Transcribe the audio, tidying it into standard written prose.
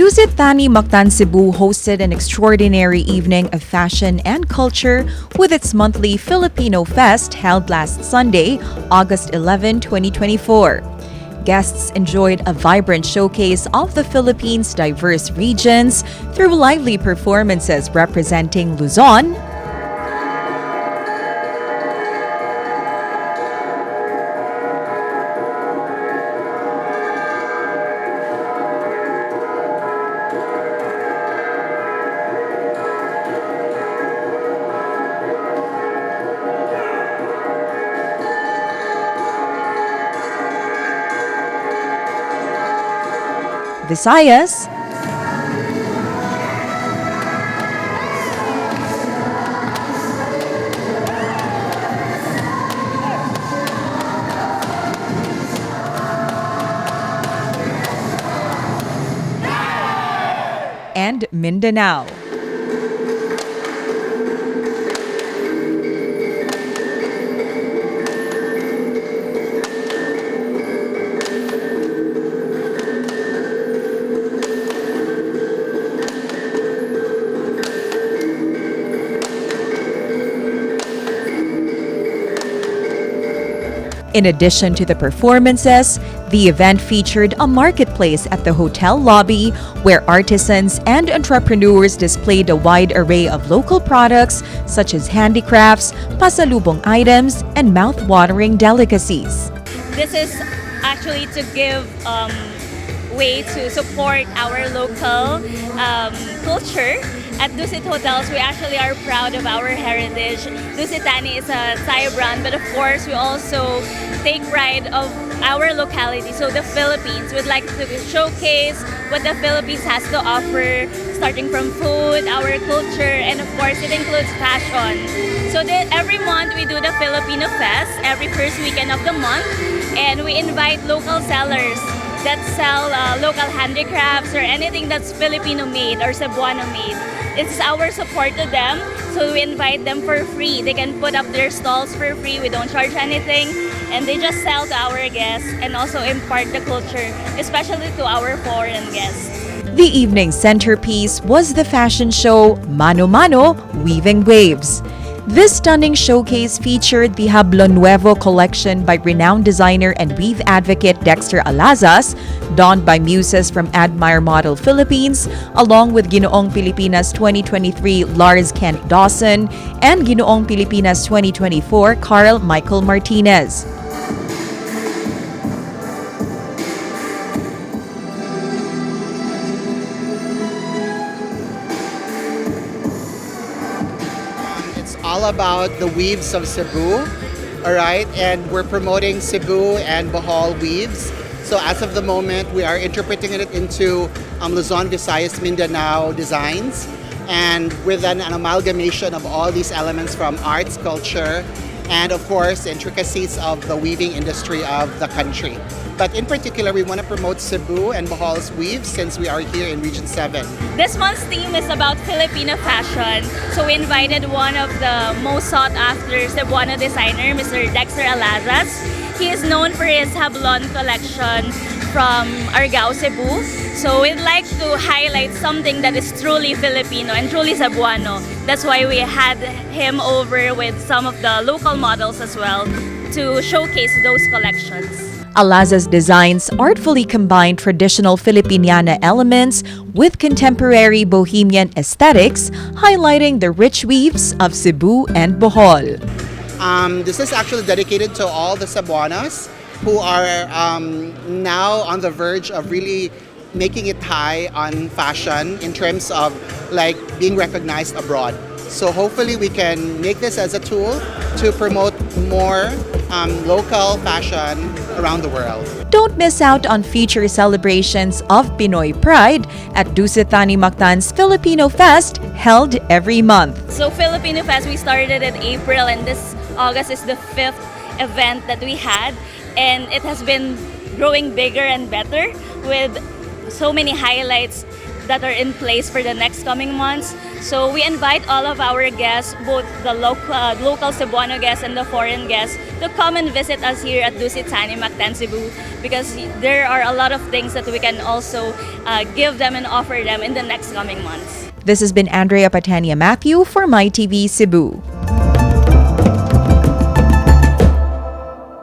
Dusit Thani Mactan Cebu hosted an extraordinary evening of fashion and culture with its monthly Filipino Fest held last Sunday, August 11, 2024. Guests enjoyed a vibrant showcase of the Philippines' diverse regions through lively performances representing Luzon, Visayas, and Mindanao. In addition to the performances, the event featured a marketplace at the hotel lobby where artisans and entrepreneurs displayed a wide array of local products such as handicrafts, pasalubong items, and mouth-watering delicacies. This is actually to give way to support our local culture. At Dusit Hotels, we actually are proud of our heritage. Dusit Thani is a Thai brand, but of course we also take pride of our locality. So the Philippines, we'd like to showcase what the Philippines has to offer, starting from food, our culture, and of course it includes fashion. So every month we do the Filipino Fest, every first weekend of the month, and we invite local sellers that sell local handicrafts or anything that's Filipino made or Cebuano made. It's our support to them, so we invite them for free. They can put up their stalls for free. We don't charge anything, and they just sell to our guests and also impart the culture, especially to our foreign guests. The evening centerpiece was the fashion show Mano-Mano, Weaving Waves. This stunning showcase featured the Hablonuevo collection by renowned designer and weave advocate Dexter Alazas, donned by muses from Admire Model Philippines, along with Ginoong Pilipinas 2023 Lars Kent Dawson and Ginoong Pilipinas 2024 Carl Michael Martinez. All about the weaves of Cebu, all right, and we're promoting Cebu and Bohol weaves. So as of the moment, we are interpreting it into Luzon, Visayas, Mindanao designs, and with an amalgamation of all these elements from arts, culture, and of course intricacies of the weaving industry of the country. But in particular, we want to promote Cebu and Bohol's weaves since we are here in Region 7. This month's theme is about Filipino fashion. So we invited one of the most sought after Cebuano designer, Mr. Dexter Alazas. He is known for his Hablon collection from Argao, Cebu. So we'd like to highlight something that is truly Filipino and truly Cebuano. That's why we had him over with some of the local models as well to showcase those collections. Alazas' designs artfully combine traditional Filipiniana elements with contemporary bohemian aesthetics, highlighting the rich weaves of Cebu and Bohol. This is actually dedicated to all the Cebuanos who are now on the verge of really making it high on fashion in terms of like being recognized abroad. So hopefully we can make this as a tool to promote more local fashion around the world. Don't miss out on future celebrations of Pinoy Pride at Dusit Thani Mactan's Filipino Fest held every month. So Filipino Fest, we started in April, and this August is the 5th event that we had, and it has been growing bigger and better with so many highlights that are in place for the next coming months. So we invite all of our guests, both the local Cebuano guests and the foreign guests, to come and visit us here at Dusit Thani Mactan Cebu, because there are a lot of things that we can also give them and offer them in the next coming months. This has been Andrea Patania Matthew for MyTV Cebu.